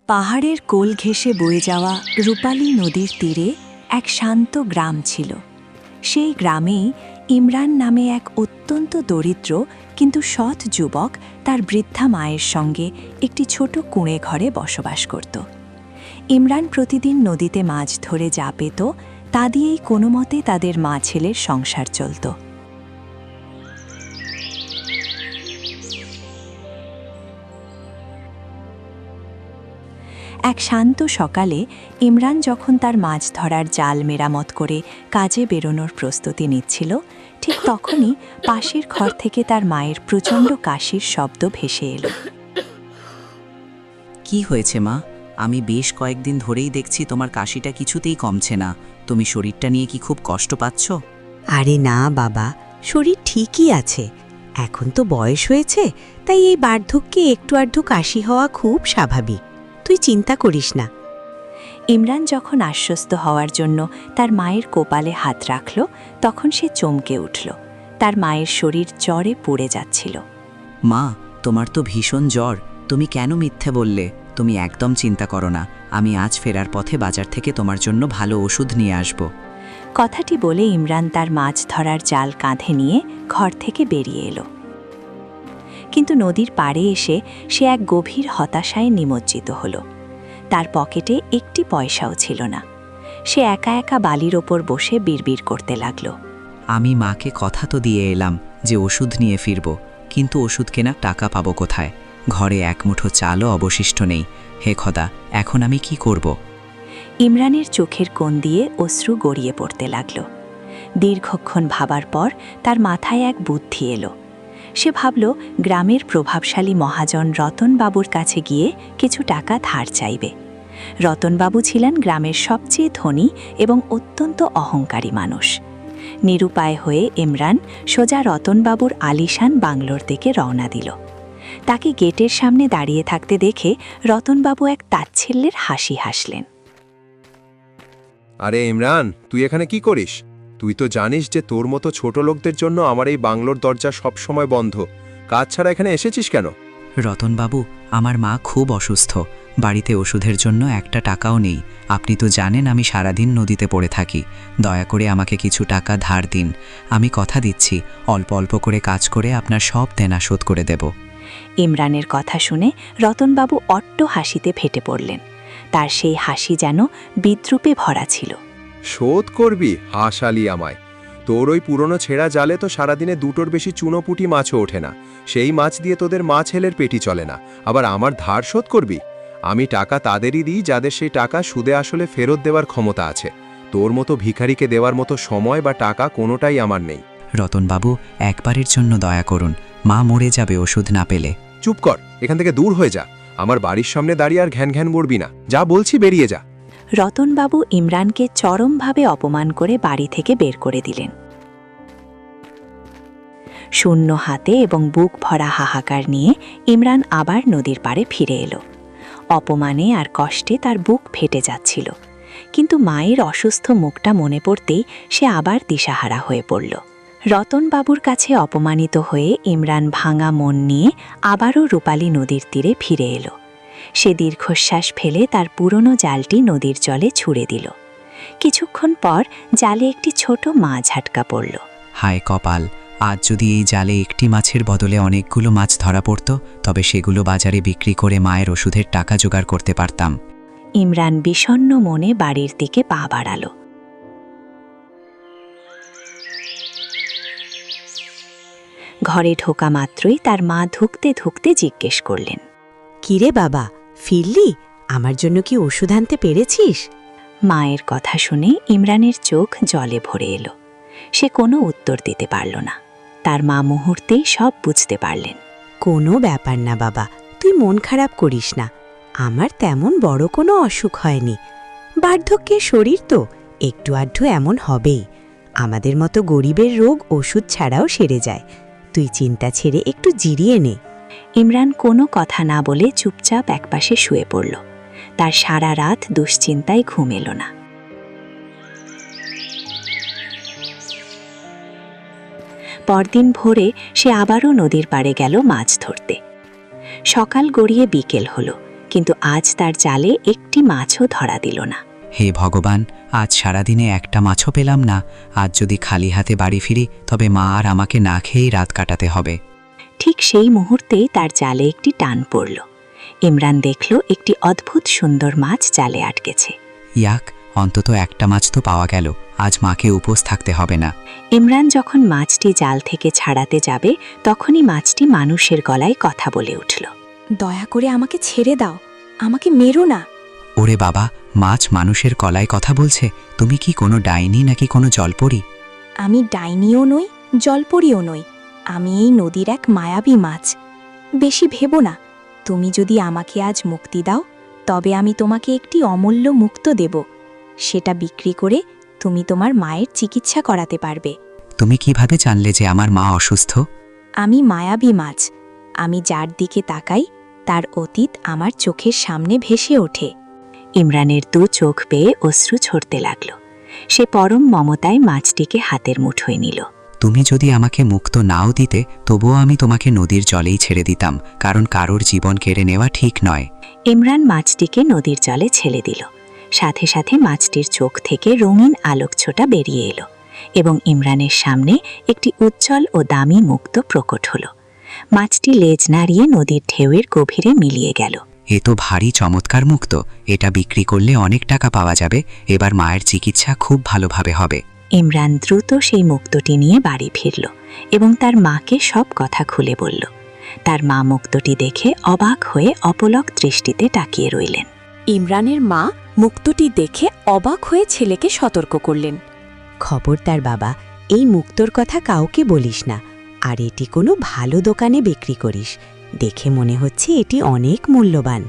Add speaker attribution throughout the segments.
Speaker 1: পাহাড়ের কোল ঘেঁষে বয়ে যাওয়া রূপালী নদীর তীরে এক শান্ত গ্রাম ছিল। সেই গ্রামেই ইমরান নামে এক অত্যন্ত দরিদ্র কিন্তু সৎ যুবক তার বৃদ্ধা মায়ের সঙ্গে একটি ছোট কুঁড়ে ঘরে বসবাস করত। ইমরান প্রতিদিন নদীতে মাছ ধরে যা পেত তা দিয়েই কোনো মতে তাদের মা ছেলের সংসার চলত। এক শান্ত সকালে ইমরান যখন তার মাছ ধরার জাল মেরামত করে কাজে বেরোনোর প্রস্তুতি নিচ্ছিল, ঠিক তখনই পাশের ঘর থেকে তার মায়ের প্রচণ্ড কাশির শব্দ ভেসে এলো।
Speaker 2: কি হয়েছে মা? আমি বেশ কয়েকদিন ধরেই দেখছি তোমার কাশিটা কিছুতেই কমছে না। তুমি শরীরটা নিয়ে কি খুব কষ্ট পাচ্ছ?
Speaker 3: আরে না বাবা, শরীর ঠিকই আছে। এখন তো বয়স হয়েছে, তাই এই বার্ধক্যে একটু আধটু কাশি হওয়া খুব স্বাভাবিক। তুই চিন্তা করিস না।
Speaker 1: ইমরান যখন আশ্বস্ত হওয়ার জন্য তার মায়ের কপালে হাত রাখল, তখন সে চমকে উঠল। তার মায়ের শরীর জ্বরে পুড়ে যাচ্ছিল।
Speaker 2: মা, তোমার তো ভীষণ জ্বর। তুমি কেন মিথ্যে বললে? তুমি একদম চিন্তা করো না। আমি আজ ফেরার পথে বাজার থেকে তোমার জন্য ভালো ওষুধ নিয়ে আসব।
Speaker 1: কথাটি বলে ইমরান তার মাছ ধরার জাল কাঁধে নিয়ে ঘর থেকে বেরিয়ে এলো। কিন্তু নদীর পাড়ে এসে সে এক গভীর হতাশায় নিমজ্জিত হল। তার পকেটে একটি পয়সাও ছিল না। সে একা একা বালির ওপর বসে বিড়বিড় করতে লাগল।
Speaker 2: আমি মাকে কথা তো দিয়ে এলাম যে ওষুধ নিয়ে ফিরব, কিন্তু ওষুধ কেনার টাকা পাবো কোথায়? ঘরে এক মুঠো চালও অবশিষ্ট নেই। হে খোদা, এখন আমি কি করব?
Speaker 1: ইমরানের চোখের কোণ দিয়ে অশ্রু গড়িয়ে পড়তে লাগল। দীর্ঘক্ষণ ভাবার পর তার মাথায় এক বুদ্ধি এলো। সে ভাবল গ্রামের প্রভাবশালী মহাজন রতনবাবুর কাছে গিয়ে কিছু টাকা ধার চাইবে। রতনবাবু ছিলেন গ্রামের সবচেয়ে ধনী এবং অত্যন্ত অহংকারী মানুষ। নিরুপায় হয়ে ইমরান সোজা রতনবাবুর আলিশান বাংলোর দিকে রওনা দিল। তাকে গেটের সামনে দাঁড়িয়ে থাকতে দেখে রতনবাবু এক তাচ্ছিল্যের হাসি হাসলেন।
Speaker 4: আরে ইমরান, তুই এখানে কি করিস? তুই তো জানিস যে তোর মতো ছোট লোকদের জন্য আমার এই বাংলোর দরজা সবসময় বন্ধ। কাজ ছাড়া এখানে এসেছিস কেন?
Speaker 2: রতনবাবু, আমার মা খুব অসুস্থ। বাড়িতে ওষুধের জন্য একটা টাকাও নেই। আপনি তো জানেন আমি সারাদিন নদীতে পড়ে থাকি। দয়া করে আমাকে কিছু টাকা ধার দিন। আমি কথা দিচ্ছি, অল্প অল্প করে কাজ করে আপনার সব দেনা শোধ করে দেব।
Speaker 1: ইমরানের কথা শুনে রতনবাবু অট্ট হাসিতে ফেটে পড়লেন। তার সেই হাসি যেন বিদ্রূপে ভরা ছিল।
Speaker 4: শোধ করবি? হাসালি আমায়। তোর ওই পুরনো ছেঁড়া জালে তো সারাদিনে দুটোর বেশি চুনোপুটি মাছও ওঠে না। সেই মাছ দিয়ে তোদের মা ছেলের পেটি চলে না, আবার আমার ধার শোধ করবি? আমি টাকা তাদেরই দিই যাদের সেই টাকা সুদে আসলে ফেরত দেওয়ার ক্ষমতা আছে। তোর মতো ভিখারিকে দেওয়ার মতো সময় বা টাকা কোনোটাই আমার নেই।
Speaker 2: রতনবাবু, একবারের জন্য দয়া করুন। মা মরে যাবে ওষুধ না পেলে।
Speaker 4: চুপ কর, এখান থেকে দূর হয়ে যা। আমার বাড়ির সামনে দাঁড়িয়ে আর ঘ্যান ঘ্যান করবি না। যা বলছি বেরিয়ে যা।
Speaker 1: রতনবাবু ইমরানকে চরমভাবে অপমান করে বাড়ি থেকে বের করে দিলেন। শূন্য হাতে এবং বুক ভরা হাহাকার নিয়ে ইমরান আবার নদীর পাড়ে ফিরে এলো। অপমানে আর কষ্টে তার বুক ফেটে যাচ্ছিল, কিন্তু মায়ের অসুস্থ মুখটা মনে পড়তেই সে আবার দিশাহারা হয়ে পড়ল। রতনবাবুর কাছে অপমানিত হয়ে ইমরান ভাঙা মন নিয়ে আবারও রূপালী নদীর তীরে ফিরে এলো। সে দীর্ঘশ্বাস ফেলে তার পুরনো জালটি নদীর জলে ছুঁড়ে দিল। কিছুক্ষণ পর জালে একটি ছোট মাছ আটকা পড়ল।
Speaker 2: হায় কপাল! আজ যদি এই জালে একটি মাছের বদলে অনেকগুলো মাছ ধরা পড়ত, তবে সেগুলো বাজারে বিক্রি করে মায়ের ওষুধের টাকা জোগাড় করতে পারতাম।
Speaker 1: ইমরান বিষণ্ণ মনে বাড়ির দিকে পা বাড়াল। ঘরে ঢোকা মাত্রই তার মা ধুকতে ধুকতে জিজ্ঞেস করলেন,
Speaker 3: কিরে বাবা, ফিরলি? আমার জন্য কি ওষুধ আনতে পেরেছিস?
Speaker 1: মায়ের কথা শুনে ইমরানের চোখ জলে ভরে এলো। সে কোনো উত্তর দিতে পারল না। তার মা মুহূর্তেই সব বুঝতে পারলেন।
Speaker 3: কোনো ব্যাপার না বাবা, তুই মন খারাপ করিস না। আমার তেমন বড় কোনো অসুখ হয়নি। বার্ধক্যের শরীর তো, একটু আধটু এমন হবেই। আমাদের মতো গরিবের রোগ ওষুধ ছাড়াও সেরে যায়। তুই চিন্তা ছেড়ে একটু জিরিয়ে নে।
Speaker 1: ইমরান কোনো কথা না বলে চুপচাপ একপাশে শুয়ে পড়ল। তার সারা রাত দুশ্চিন্তায় ঘুম এলো না। পরদিন ভোরে সে আবারও নদীর পাড়ে গেল মাছ ধরতে। সকাল গড়িয়ে বিকেল হলো, কিন্তু আজ তার জালে একটি মাছও ধরা দিল না।
Speaker 2: হে ভগবান, আজ সারাদিনে একটা মাছও পেলাম না। আজ যদি খালি হাতে বাড়ি ফিরি তবে মা আর আমাকে না খেয়েই রাত কাটাতে হবে।
Speaker 1: ঠিক সেই মুহূর্তেই তার জালে একটি টান পড়ল। ইমরান দেখল একটি অদ্ভুত সুন্দর মাছ জালে আটকেছে।
Speaker 2: ইয়াক, অন্তত একটা মাছ তো পাওয়া গেল। আজ মাকে উপোস থাকতে হবে না।
Speaker 1: ইমরান যখন মাছটি জাল থেকে ছাড়াতে যাবে তখনই মাছটি মানুষের গলায় কথা বলে উঠল।
Speaker 5: দয়া করে আমাকে ছেড়ে দাও, আমাকে মেরো না।
Speaker 2: ওরে বাবা, মাছ মানুষের কলায় কথা বলছে। তুমি কি কোনো ডাইনি নাকি কোনো জলপরি?
Speaker 5: আমি ডাইনিও নই, জলপরিও নই। আমি এই নদীর এক মায়াবী মাছ। বেশি ভেবো না। তুমি যদি আমাকে আজ মুক্তি দাও তবে আমি তোমাকে একটি অমূল্য মুক্ত দেব। সেটা বিক্রি করে তুমি তোমার মায়ের চিকিৎসা করাতে পারবে।
Speaker 2: তুমি কিভাবে জানলে যে আমার মা অসুস্থ?
Speaker 5: আমি মায়াবী মাছ। আমি যার দিকে তাকাই তার অতীত আমার চোখের সামনে ভেসে ওঠে।
Speaker 1: ইমরানের দু চোখ বেয়ে অশ্রু ঝরতে লাগল। সে পরম মমতায় মাছটিকে হাতের মুঠোয় নিল।
Speaker 2: তুমি যদি আমাকে মুক্ত নাও দিতে তবুও আমি তোমাকে নদীর জলেই ছেড়ে দিতাম, কারণ কারোর জীবন কেড়ে নেওয়া ঠিক নয়।
Speaker 1: ইমরান মাছটিকে নদীর জলে ছেড়ে দিল। সাথে সাথে মাছটির চোখ থেকে রঙিন আলোকছোটা বেরিয়ে এলো এবং ইমরানের সামনে একটি উজ্জ্বল ও দামি মুক্ত প্রকট হল। মাছটি লেজ নাড়িয়ে নদীর ঢেউয়ের গভীরে মিলিয়ে গেল।
Speaker 2: এ তো ভারী চমৎকার মুক্ত। এটা বিক্রি করলে অনেক টাকা পাওয়া যাবে। এবার মায়ের চিকিৎসা খুব ভালোভাবে হবে।
Speaker 1: ইমরান দ্রুত সেই মুক্তটি নিয়ে বাড়ি ফিরল এবং তার মাকে সব কথা খুলে বলল। তার মা মুক্তটি দেখে অবাক হয়ে অপলক দৃষ্টিতে তাকিয়ে রইলেন।
Speaker 5: ইমরানের মা মুক্তটি দেখে অবাক হয়ে ছেলেকে সতর্ক করলেন।
Speaker 3: খবরদার বাবা, এই মুক্তোর কথা কাউকে বলিস না। আর এটি কোনো ভালো দোকানে বিক্রি করিস। দেখে মনে হচ্ছে এটি অনেক মূল্যবান।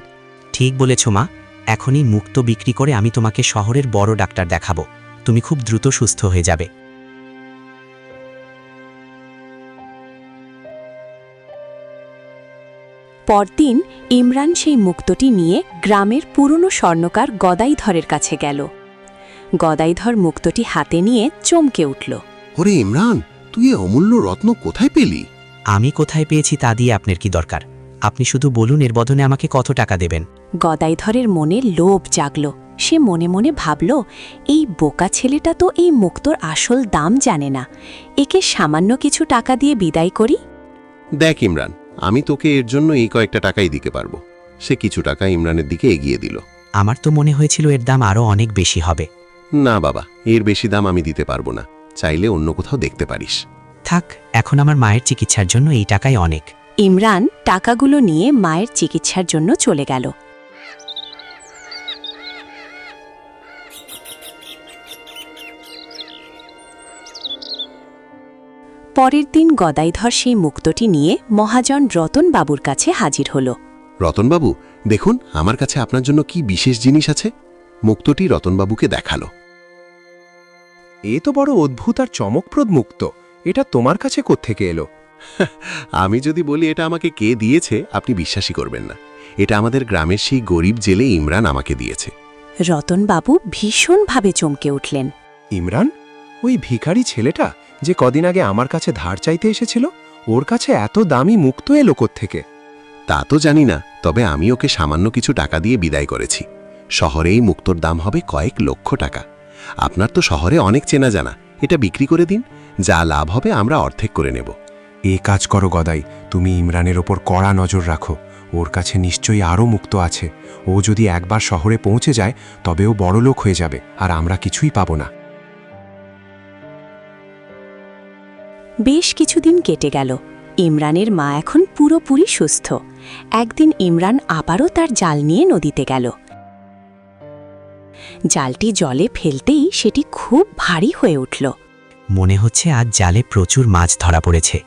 Speaker 6: ঠিক বলেছ মা। এখনই মুক্ত বিক্রি করে আমি তোমাকে শহরের বড় ডাক্তার দেখাবো। তুমি খুব দ্রুত সুস্থ হয়ে যাবে।
Speaker 5: পরদিন ইমরান সেই মুক্তটি নিয়ে গ্রামের পুরনো স্বর্ণকার গদাইধরের কাছে গেল। গদাইধর মুক্তটি হাতে নিয়ে চমকে উঠল।
Speaker 7: ওরে ইমরান, তুই এ অমূল্য রত্ন কোথায় পেলি?
Speaker 6: আমি কোথায় পেয়েছি তা দিয়ে আপনার কি দরকার? আপনি শুধু বলুন এর বদলে আমাকে কত টাকা দেবেন।
Speaker 5: গদাইধরের মনে লোভ জাগল। সে মনে মনে ভাবল, এই বোকা ছেলেটা তো এই মুক্তোর আসল দাম জানে না। একে সামান্য কিছু টাকা দিয়ে বিদায় করি।
Speaker 7: দেখ ইমরান, আমি তোকে এর জন্য এই কয়েকটা টাকাই দিতে পারবো। সে কিছু টাকা ইমরানের দিকে এগিয়ে দিল।
Speaker 6: আমার তো মনে হয়েছিল এর দাম আরও অনেক বেশি হবে।
Speaker 7: না বাবা, এর বেশি দাম আমি দিতে পারবো না। চাইলে অন্য কোথাও দেখতে পারিস।
Speaker 6: থাক, এখন আমার মায়ের চিকিৎসার জন্য এই টাকাই অনেক।
Speaker 5: ইমরান টাকাগুলো নিয়ে মায়ের চিকিৎসার জন্য চলে গেল। পরের দিন গদাইধর সেই মুক্তটি নিয়ে মহাজন রতন বাবুর কাছে হাজির হল।
Speaker 7: রতনবাবু, দেখুন আমার কাছে আপনার জন্য কি বিশেষ জিনিস আছে। মুক্তটি রতনবাবুকে দেখালো।
Speaker 4: এ তো বড় অদ্ভুত আর চমকপ্রদ মুক্ত। এটা তোমার কাছে কোত্থেকে এলো?
Speaker 7: আমি যদি বলি এটা আমাকে কে দিয়েছে, আপনি বিশ্বাসই করবেন না। এটা আমাদের গ্রামের সেই গরিব জেলে ইমরান আমাকে দিয়েছে।
Speaker 5: রতনবাবু ভীষণভাবে চমকে উঠলেন।
Speaker 4: ইমরান, ওই ভিখারি ছেলেটা যে কদিন আগে আমার কাছে ধার চাইতে এসেছিল, ওর কাছে এত দামি মুক্ত এলো কোত্থেকে?
Speaker 7: তা তো জানি না, তবে আমি ওকে সামান্য কিছু টাকা দিয়ে বিদায় করেছি। শহরে এই মুক্তোর দাম হবে কয়েক লক্ষ টাকা। আপনার তো শহরে অনেক চেনা জানা। এটা বিক্রি করে দিন, যা লাভ হবে আমরা অর্ধেক করে নেব।
Speaker 4: এ কাজ করো গদাই, তুমি ইমরানের ওপর কড়া নজর রাখো। ওর কাছে নিশ্চয়ই আরও মুক্ত আছে। ও যদি একবার শহরে পৌঁছে যায় তবে ও বড়লোক হয়ে যাবে, আর আমরা কিছুই পাবো না।
Speaker 5: বেশ কিছুদিন কেটে গেল। ইমরানের মা এখন পুরোপুরি সুস্থ। একদিন ইমরান আবারও তার জাল নিয়ে নদীতে গেল। জালটি জলে ফেলতেই সেটি খুব ভারী হয়ে উঠল।
Speaker 6: মনে হচ্ছে আজ জালে প্রচুর মাছ ধরা পড়েছে।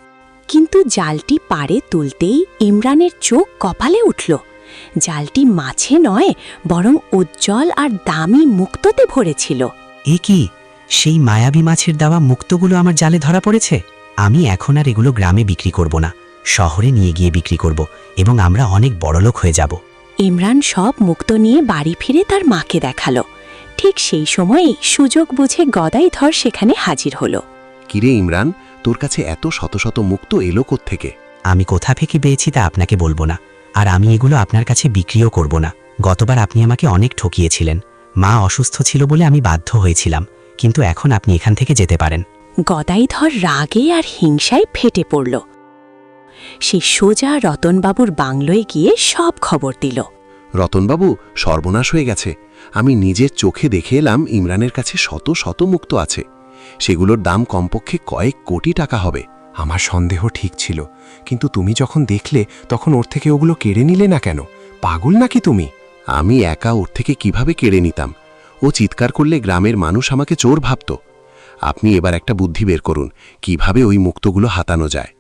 Speaker 5: কিন্তু জালটি পাড়ে তুলতেই ইমরানের চোখ কপালে উঠল। জালটি মাছে নয়, বরং উজ্জ্বল আর দামি মুক্তোতে ভরেছিল।
Speaker 6: এ কি, সেই মায়াবী মাছের দেওয়া মুক্তগুলো আমার জালে ধরা পড়েছে? আমি এখন আর এগুলো গ্রামে বিক্রি করব না, শহরে নিয়ে গিয়ে বিক্রি করব এবং আমরা অনেক বড়লোক হয়ে যাব।
Speaker 5: ইমরান সব মুক্ত নিয়ে বাড়ি ফিরে তার মাকে দেখালো। ঠিক সেই সময়েই সুযোগ বুঝে গদাইধর সেখানে হাজির হল।
Speaker 7: কিরে ইমরান, তোর কাছে এত শত শত মুক্ত এলো কোত্থেকে?
Speaker 6: আমি কোথা থেকে পেয়েছি তা আপনাকে বলবো না। আর আমি এগুলো আপনার কাছে বিক্রিও করব না। গতবার আপনি আমাকে অনেক ঠকিয়েছিলেন। মা অসুস্থ ছিল বলে আমি বাধ্য হয়েছিলাম, কিন্তু এখন আপনি এখান থেকে যেতে পারেন।
Speaker 1: গদাইধর রাগে আর হিংসায় ফেটে পড়ল। সে সোজা রতনবাবুর বাংলোয় গিয়ে সব খবর দিল।
Speaker 7: রতনবাবু, সর্বনাশ হয়ে গেছে। আমি নিজের চোখে দেখে এলাম ইমরানের কাছে শত শত মুক্তো আছে। সেগুলোর দাম কমপক্ষে কয়েক কোটি টাকা হবে।
Speaker 4: আমার সন্দেহ ঠিক ছিল, কিন্তু তুমি যখন দেখলে তখন ওর থেকে ওগুলো কেড়ে নিলে না কেন? পাগল নাকি তুমি?
Speaker 7: আমি একা ওর থেকে কিভাবে কেড়ে নিতাম? ও চিৎকার করলে গ্রামের মানুষ আমাকে চোর ভাবত। আপনি এবার একটা বুদ্ধি বের করুন, কিভাবে ওই মুক্তোগুলো হাতানো যায়।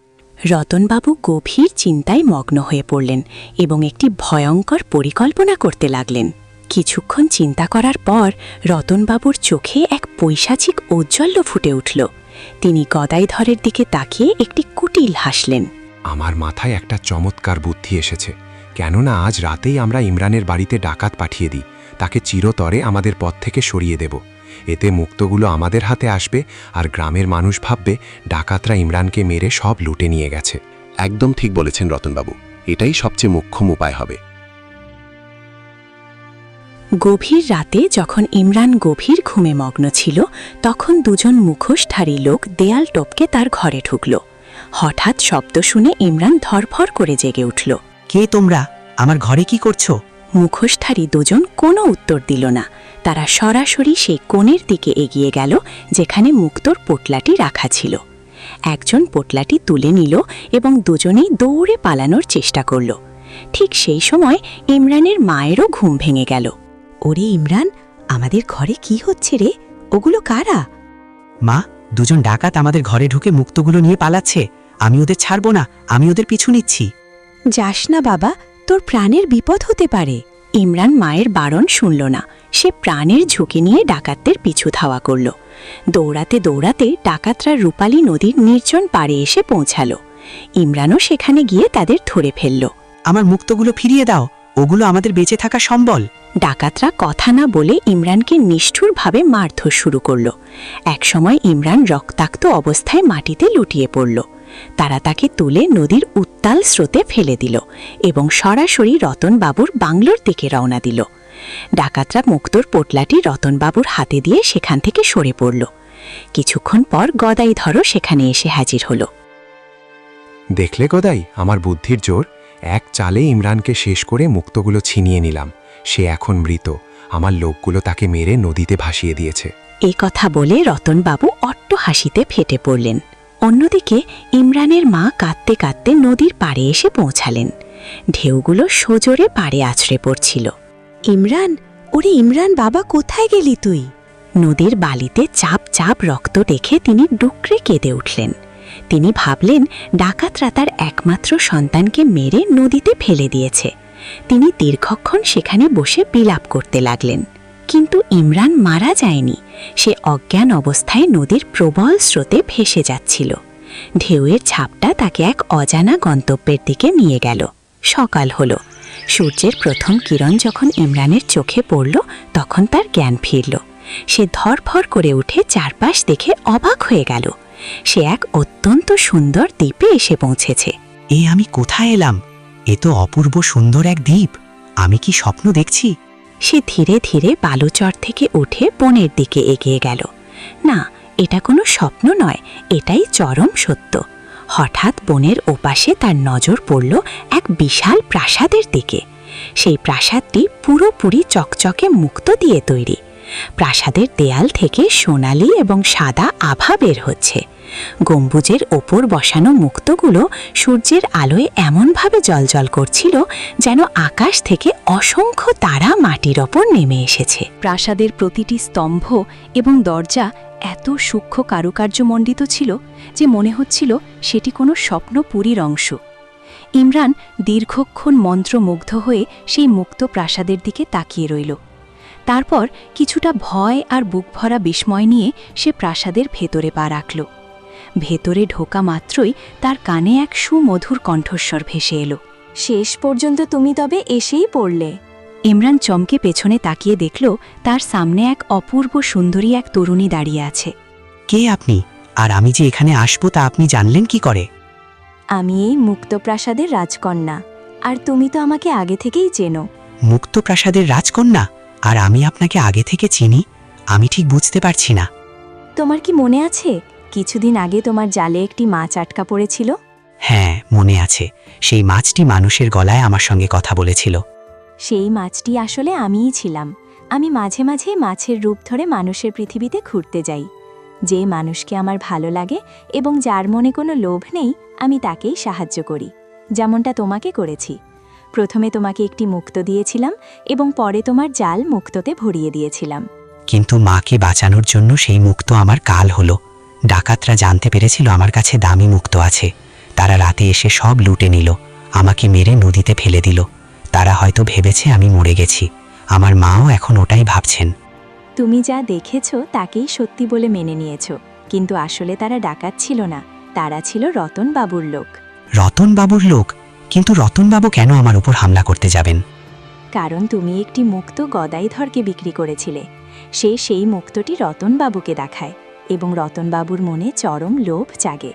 Speaker 1: রতনবাবু গভীর চিন্তায় মগ্ন হয়ে পড়লেন এবং একটি ভয়ঙ্কর পরিকল্পনা করতে লাগলেন। কিছুক্ষণ চিন্তা করার পর রতনবাবুর চোখে এক পৈশাচিক ঔজ্জ্বল্য ফুটে উঠল। তিনি গদাইধরের দিকে তাকিয়ে একটি কুটিল হাসলেন।
Speaker 4: আমার মাথায় একটা চমৎকার বুদ্ধি এসেছে। কেননা আজ রাতেই আমরা ইমরানের বাড়িতে ডাকাত পাঠিয়ে দিই, তাকে চিরতরে আমাদের পথ থেকে সরিয়ে দেব। এতে মুক্তগুলো আমাদের হাতে আসবে আর গ্রামের মানুষ ভাববে ডাকাতরা ইমরানকে মেরে সব লুটে নিয়ে গেছে।
Speaker 7: একদম ঠিক বলেছেন রতনবাবু, এটাই সবচেয়ে মোক্ষম উপায় হবে।
Speaker 1: গভীর রাতে যখন ইমরান গভীর ঘুমে মগ্ন ছিল, তখন দুজন মুখোশধারী লোক দেয়াল টপকে তার ঘরে ঢুকল। হঠাৎ শব্দ শুনে ইমরান ধরফর করে জেগে উঠল।
Speaker 6: কে তোমরা? আমার ঘরে কি করছো?
Speaker 1: মুখোশধারী দুজন কোনো উত্তর দিল না। তারা সরাসরি সেই কোণের দিকে এগিয়ে গেল যেখানে মুক্তোর পোটলাটি রাখা ছিল। একজন পোটলাটি তুলে নিল এবং দুজনেই দৌড়ে পালানোর চেষ্টা করল। ঠিক সেই সময় ইমরানের মায়েরও ঘুম ভেঙে গেল।
Speaker 3: ওরে ইমরান, আমাদের ঘরে কি হচ্ছে রে? ওগুলো কারা?
Speaker 6: মা, দুজন ডাকাত আমাদের ঘরে ঢুকে মুক্তোগুলো নিয়ে পালাচ্ছে। আমি ওদের ছাড়ব না, আমি ওদের পিছু নিচ্ছি।
Speaker 3: যাস না বাবা, তোর প্রাণের বিপদ হতে পারে।
Speaker 1: ইমরান মায়ের বারণ শুনল না। সে প্রাণের ঝুঁকি নিয়ে ডাকাতদের পিছু ধাওয়া করল। দৌড়াতে দৌড়াতে ডাকাতরা রূপালী নদীর নির্জন পাড়ে এসে পৌঁছালো। ইমরানও সেখানে গিয়ে তাদের ধরে ফেলল।
Speaker 6: আমার মুক্তোগুলো ফিরিয়ে দাও, ওগুলো আমাদের বেঁচে থাকা সম্বল।
Speaker 1: ডাকাতরা কথা না বলে ইমরানকে নিষ্ঠুরভাবে মারধর শুরু করল। একসময় ইমরান রক্তাক্ত অবস্থায় মাটিতে লুটিয়ে পড়ল। তারা তাকে তুলে নদীর উত্তাল স্রোতে ফেলে দিল এবং সরাসরি রতনবাবুর বাংলোর দিকে রওনা দিল। ডাকাতরা মুক্তোর পোটলাটি রতনবাবুর হাতে দিয়ে সেখান থেকে সরে পড়ল। কিছুক্ষণ পর গদাইধরও সেখানে এসে হাজির হল।
Speaker 4: দেখলে গদাই, আমার বুদ্ধির জোর! এক চালে ইমরানকে শেষ করে মুক্তগুলো ছিনিয়ে নিলাম। সে এখন মৃত। আমার লোকগুলো তাকে মেরে নদীতে ভাসিয়ে দিয়েছে।
Speaker 1: এই কথা বলে রতনবাবু অট্ট হাসিতে ফেটে পড়লেন। অন্যদিকে ইমরানের মা কাঁদতে কাঁদতে নদীর পাড়ে এসে পৌঁছালেন। ঢেউগুলো সজোরে পাড়ে আছড়ে পড়ছিল।
Speaker 3: ইমরান, ওরে ইমরান বাবা, কোথায় গেলি তুই?
Speaker 1: নদীর বালিতে চাপ চাপ রক্ত দেখে তিনি ডুকরে কেঁদে উঠলেন। তিনি ভাবলেন ডাকাতরা তার একমাত্র সন্তানকে মেরে নদীতে ফেলে দিয়েছে। তিনি দীর্ঘক্ষণ সেখানে বসে বিলাপ করতে লাগলেন। কিন্তু ইমরান মারা যায়নি। সে অজ্ঞান অবস্থায় নদীর প্রবল স্রোতে ভেসে যাচ্ছিল। ঢেউয়ের ছাপটা তাকে এক অজানা গন্তব্যের দিকে নিয়ে গেল। সকাল হলো। সূর্যের প্রথম কিরণ যখন ইমরানের চোখে পড়ল, তখন তার জ্ঞান ফিরল। সে ধরফর করে উঠে চারপাশ দেখে অবাক হয়ে গেল। সে এক অত্যন্ত সুন্দর দ্বীপে এসে পৌঁছেছে।
Speaker 6: এ আমি কোথায় এলাম? এ তো অপূর্ব সুন্দর এক দ্বীপ। আমি কি স্বপ্ন দেখছি?
Speaker 1: সে ধীরে ধীরে বালুচর থেকে উঠে বনের দিকে এগিয়ে গেল। না, এটা কোনো স্বপ্ন নয়, এটাই চরম সত্য। হঠাৎ বনের ওপাশে তার নজর পড়ল এক বিশাল প্রাসাদের দিকে। সেই প্রাসাদটি পুরোপুরি চকচকে মুক্তো দিয়ে তৈরি। প্রাসাদের দেয়াল থেকে সোনালি এবং সাদা আভা বের হচ্ছে। গম্বুজের ওপর বসানো মুক্তোগুলো সূর্যের আলোয় এমনভাবে জ্বলজ্বল করছিল যেন আকাশ থেকে অসংখ্য তারা মাটির ওপর নেমে এসেছে। প্রাসাদের প্রতিটি স্তম্ভ এবং দরজা এত সূক্ষ্ম কারুকার্যমণ্ডিত ছিল যে মনে হচ্ছিল সেটি কোনো স্বপ্নপুরীর অংশ। ইমরান দীর্ঘক্ষণ মন্ত্রমুগ্ধ হয়ে সেই মুক্ত প্রাসাদের দিকে তাকিয়ে রইল। তারপর কিছুটা ভয় আর বুকভরা বিস্ময় নিয়ে সে প্রাসাদের ভেতরে পা রাখল। ভেতরে ঢোকা মাত্রই তার কানে এক সুমধুর কণ্ঠস্বর ভেসে এলো।
Speaker 5: শেষ পর্যন্ত তুমি তবে এসেই পড়লে।
Speaker 1: ইমরান চমকে পেছনে তাকিয়ে দেখল তার সামনে এক অপূর্ব সুন্দরী এক তরুণী দাঁড়িয়ে আছে।
Speaker 6: কে আপনি? আর আমি যে এখানে আসবো তা আপনি জানলেন কি করে?
Speaker 5: আমি এই মুক্তপ্রাসাদের রাজকন্যা। আর তুমি তো আমাকে আগে থেকেই চেনো।
Speaker 6: মুক্তপ্রাসাদের রাজকন্যা, আর আমি আপনাকে আগে থেকে চিনি? আমি ঠিক বুঝতে পারছি না।
Speaker 5: তোমার কি মনে আছে কিছুদিন আগে তোমার জালে একটি মাছ আটকা পড়েছিল?
Speaker 6: হ্যাঁ, মনে আছে। সেই মাছটি মানুষের গলায় আমার সঙ্গে কথা বলেছিল।
Speaker 5: সেই মাছটি আসলে আমিই ছিলাম। আমি মাঝে মাঝে মাছের রূপ ধরে মানুষের পৃথিবীতে ঘুরতে যাই। যে মানুষকে আমার ভালো লাগে এবং যার মনে কোনো লোভ নেই, আমি তাকেই সাহায্য করি, যেমনটা তোমাকে করেছি। প্রথমে তোমাকে একটি মুক্ত দিয়েছিলাম এবং পরে তোমার জাল মুক্ততে ভরিয়ে দিয়েছিলাম।
Speaker 6: কিন্তু মাকে বাঁচানোর জন্য সেই মুক্ত আমার কাল হলো। ডাকাতরা জানতে পেরেছিল আমার কাছে দামি মুক্ত আছে। তারা রাতে এসে সব লুটে নিল, আমাকে মেরে নদীতে ফেলে দিল। তারা হয়তো ভেবেছে আমি মরে গেছি। আমার মাও এখন ওটাই ভাবছেন।
Speaker 5: তুমি যা দেখেছ তাকেই সত্যি বলে মেনে নিয়েছ, কিন্তু আসলে তারা ডাকাত ছিল না, তারা ছিল রতনবাবুর লোক।
Speaker 6: রতনবাবুর লোক? কিন্তু রতনবাবু কেন আমার উপর হামলা করতে যাবেন?
Speaker 5: কারণ তুমি একটি মুক্ত গদাইধরকে বিক্রি করেছিলে। সে সেই মুক্তটি রতনবাবুকে দেখায় এবং রতনবাবুর মনে চরম লোভ জাগে।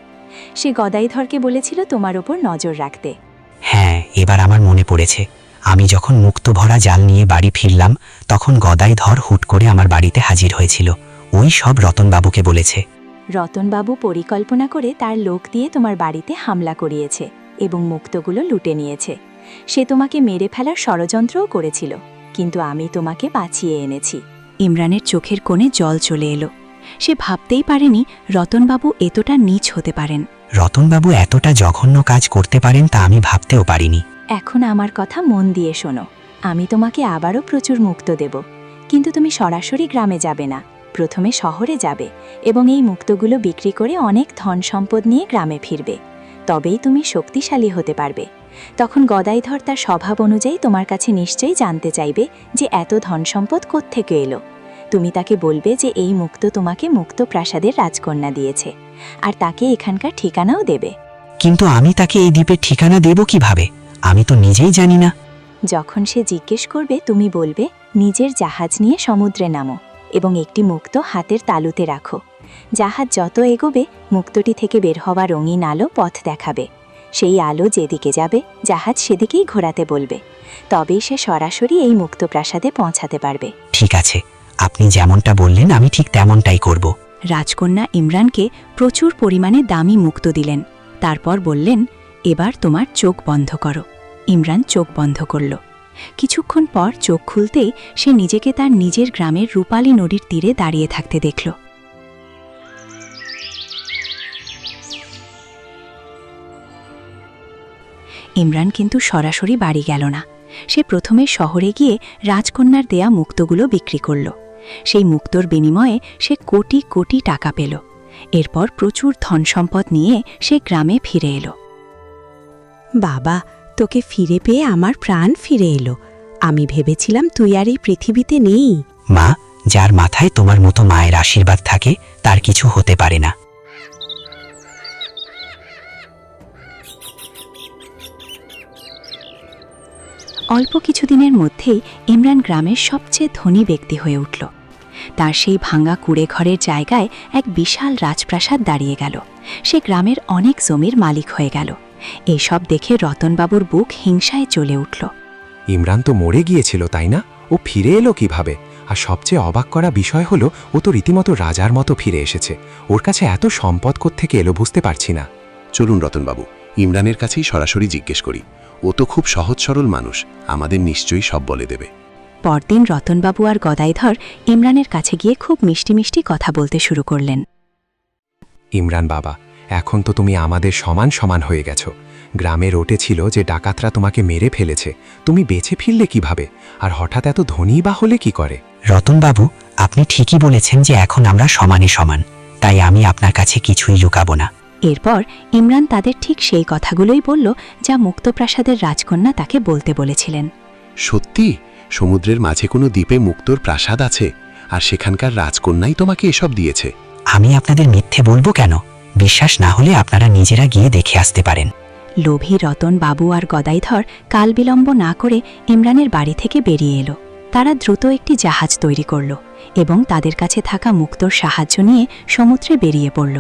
Speaker 5: সে গদাইধরকে বলেছিল তোমার ওপর নজর রাখতে।
Speaker 6: হ্যাঁ, এবার আমার মনে পড়েছে। আমি যখন মুক্ত ভরা জাল নিয়ে বাড়ি ফিরলাম, তখন গদাইধর হুট করে আমার বাড়িতে হাজির হয়েছিল। ওই সব রতনবাবুকে বলেছে।
Speaker 5: রতনবাবু পরিকল্পনা করে তার লোক দিয়ে তোমার বাড়িতে হামলা করিয়েছে এবং মুক্তগুলো লুটে নিয়েছে। সে তোমাকে মেরে ফেলার ষড়যন্ত্রও করেছিল, কিন্তু আমি তোমাকে বাঁচিয়ে এনেছি।
Speaker 1: ইমরানের চোখের কোণে জল চলে এলো। সে ভাবতেই পারেনি রতনবাবু এতটা নীচ হতে পারেন।
Speaker 6: রতনবাবু এতটা জঘন্য কাজ করতে পারেন তা আমি ভাবতেও পারিনি।
Speaker 5: এখন আমার কথা মন দিয়ে শোনো। আমি তোমাকে আবারও প্রচুর মুক্ত দেব, কিন্তু তুমি সরাসরি গ্রামে যাবে না, প্রথমে শহরে যাবে এবং এই মুক্তগুলো বিক্রি করে অনেক ধন সম্পদ নিয়ে গ্রামে ফিরবে। তবেই তুমি শক্তিশালী হতে পারবে। তখন গদাইধর তার স্বভাব অনুযায়ী তোমার কাছে নিশ্চয়ই জানতে চাইবে যে এত ধন সম্পদ কোত্থেকে এলো। তুমি তাকে বলবে যে এই মুক্ত তোমাকে মুক্ত প্রাসাদের রাজকন্যা দিয়েছে, আর তাকে এখানকার ঠিকানাও দেবে।
Speaker 6: কিন্তু আমি তাকে এই দ্বীপের ঠিকানা দেব কিভাবে? আমি তো নিজেই জানি না।
Speaker 5: যখন সে জিজ্ঞেস করবে তুমি বলবে নিজের জাহাজ নিয়ে সমুদ্রে নামো এবং একটি মুক্ত হাতের তালুতে রাখো। জাহাজ যত এগোবে মুক্তটি থেকে বের হওয়া রঙিন আলো পথ দেখাবে। সেই আলো যেদিকে যাবে জাহাজ সেদিকেই ঘোরাতে বলবে। তবেই সে সরাসরি এই মুক্ত প্রাসাদে পৌঁছাতে পারবে।
Speaker 6: ঠিক আছে, আপনি যেমনটা বললেন আমি ঠিক তেমনটাই করব।
Speaker 1: রাজকন্যা ইমরানকে প্রচুর পরিমাণে দামি মুক্ত দিলেন। তারপর বললেন, এবার তোমার চোখ বন্ধ করো। ইমরান চোখ বন্ধ করল। কিছুক্ষণ পর চোখ খুলতেই সে নিজেকে তার নিজের গ্রামের রূপালী নদীর তীরে দাঁড়িয়ে থাকতে দেখল। ইমরান কিন্তু সরাসরি বাড়ি গেল না। সে প্রথমে শহরে গিয়ে রাজকন্যার দেয়া মুক্তগুলো বিক্রি করল। সেই মুক্তর বিনিময়ে সে কোটি কোটি টাকা পেল। এরপর প্রচুর ধনসম্পদ নিয়ে সে গ্রামে ফিরে এলো।
Speaker 3: বাবা, তোকে ফিরে পেয়ে আমার প্রাণ ফিরে এলো। আমি ভেবেছিলাম তুই আর এই পৃথিবীতে নেই।
Speaker 6: মা, যার মাথায় তোমার মতো মায়ের আশীর্বাদ থাকে তার কিছু হতে পারে না।
Speaker 1: অল্প কিছুদিনের মধ্যেই ইমরান গ্রামের সবচেয়ে ধনী ব্যক্তি হয়ে উঠল। তার সেই ভাঙা কুড়ে ঘরের জায়গায় এক বিশাল রাজপ্রাসাদ দাঁড়িয়ে গেল। সে গ্রামের অনেক জমির মালিক হয়ে গেল। এইসব দেখে রতনবাবুর বুক হিংসায় জ্বলে উঠল।
Speaker 4: ইমরান তো মরে গিয়েছিল, তাই না? ও ফিরে এলো কিভাবে? আর সবচেয়ে অবাক করা বিষয় হলো ও তো রীতিমতো রাজার মতো ফিরে এসেছে। ওর কাছে এত সম্পদ কোত্থেকে এলো বুঝতে পারছি না।
Speaker 7: চলুন রতনবাবু, ইমরানের কাছেই সরাসরি জিজ্ঞেস করি। ও তো খুব সহজ সরল মানুষ, আমাদের নিশ্চয়ই সব বলে দেবে।
Speaker 1: পরদিন রতনবাবু আর গদাইধর ইমরানের কাছে গিয়ে খুব মিষ্টি মিষ্টি কথা বলতে শুরু করলেন।
Speaker 4: ইমরান বাবা, এখন তো তুমি আমাদের সমান সমান হয়ে গেছো। গ্রামে রটে ছিল যে ডাকাতরা তোমাকে মেরে ফেলেছে, তুমি বেঁচে ফিরলে কিভাবে? আর হঠাৎ এত ধনী বা হলে কি করে?
Speaker 6: রতনবাবু, আপনি ঠিকই বলেছেন যে এখন আমরা সমানে সমান, তাই আমি আপনার কাছে কিছুই লুকাবো না।
Speaker 1: এরপর ইমরান তাদের ঠিক সেই কথাগুলোই বলল যা মুক্তপ্রাসাদের রাজকন্যা তাকে বলতে বলেছিলেন।
Speaker 7: সত্যি? সমুদ্রের মাঝে কোনো দ্বীপে মুক্তোর প্রাসাদ আছে, আর সেখানকার রাজকন্যাই তোমাকে এসব দিয়েছে?
Speaker 6: আমি আপনাদের মিথ্যে বলবো কেন? বিশ্বাস না হলে আপনারা নিজেরা গিয়ে দেখে আসতে পারেন।
Speaker 1: লোভী রতন বাবু আর গদাইধর কাল বিলম্ব না করে ইমরানের বাড়ি থেকে বেরিয়ে এলো। তারা দ্রুত একটি জাহাজ তৈরি করল এবং তাদের কাছে থাকা মুক্তোর সাহায্য নিয়ে সমুদ্রে বেরিয়ে পড়ল।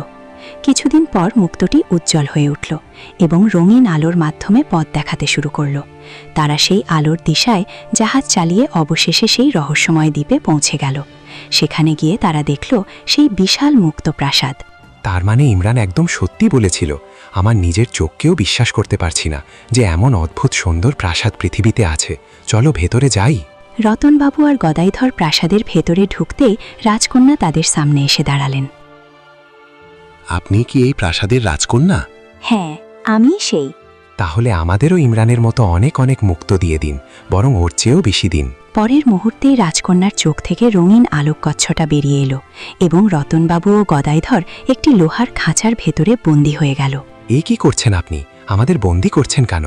Speaker 1: কিছুদিন পর মুক্তটি উজ্জ্বল হয়ে উঠল এবং রঙিন আলোর মাধ্যমে পথ দেখাতে শুরু করল। তারা সেই আলোর দিশায় জাহাজ চালিয়ে অবশেষে সেই রহস্যময় দ্বীপে পৌঁছে গেল। সেখানে গিয়ে তারা দেখল সেই বিশাল মুক্ত প্রাসাদ।
Speaker 8: তার মানে ইমরান একদম সত্যি বলেছিল। আমার নিজের চোখকেও বিশ্বাস করতে পারছি না যে এমন অদ্ভুত সুন্দর প্রাসাদ পৃথিবীতে আছে। চলো ভেতরে যাই।
Speaker 1: রতনবাবু আর গদাইধর প্রাসাদের ভেতরে ঢুকতেই রাজকন্যা তাদের সামনে এসে দাঁড়ালেন।
Speaker 7: আপনি কি এই প্রাসাদের রাজকন্যা?
Speaker 5: হ্যাঁ, আমি সেই।
Speaker 8: তাহলে আমাদেরও ইমরানের মতো অনেক অনেক মুক্ত দিয়ে দিন, বরং ওর চেয়েও বেশি দিন।
Speaker 1: পরের মুহূর্তেই রাজকন্যার চোখ থেকে রঙিন আলোককচ্ছটা বেরিয়ে এলো এবং রতনবাবু ও গদাইধর একটি লোহার খাঁচার ভেতরে বন্দী হয়ে গেল।
Speaker 8: এই কি করছেন আপনি? আমাদের বন্দি করছেন কেন?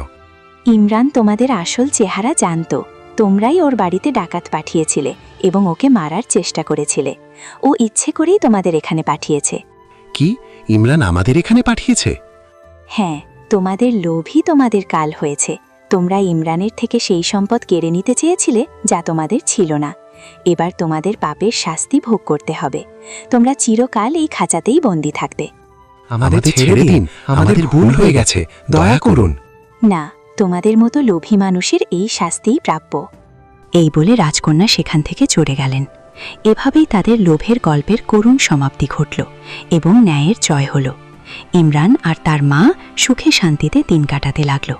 Speaker 5: ইমরান তোমাদের আসল চেহারা জানত। তোমরাই ওর বাড়িতে ডাকাত পাঠিয়েছিলে এবং ওকে মারার চেষ্টা করেছিলে। ও ইচ্ছে করেই তোমাদের এখানে পাঠিয়েছে।
Speaker 7: কি ইমরান আমাদের এখানে পাঠিয়েছে?
Speaker 5: হ্যাঁ, তোমাদের লোভই তোমাদের কাল হয়েছে। তোমরা ইমরানের থেকে সেই সম্পদ কেড়ে নিতে চেয়েছিলে যা তোমাদের ছিল না। এবার তোমাদের পাপের শাস্তি ভোগ করতে হবে। তোমরা চিরকাল এই খাঁচাতেই বন্দী থাকবে।
Speaker 8: আমাদের ছেড়ে দিন, আমাদের ভুল হয়ে গেছে, দয়া করুন।
Speaker 5: না, তোমাদের মতো লোভী মানুষের এই শাস্তিই প্রাপ্য।
Speaker 1: এই বলে রাজকন্যা সেখান থেকে চলে গেলেন। এভাবেই তাদের লোভের গল্পের করুণ সমাপ্তি ঘটল এবং ন্যায়ের জয় হল। ইমরান আর তার মা সুখে শান্তিতে দিন কাটাতে লাগল।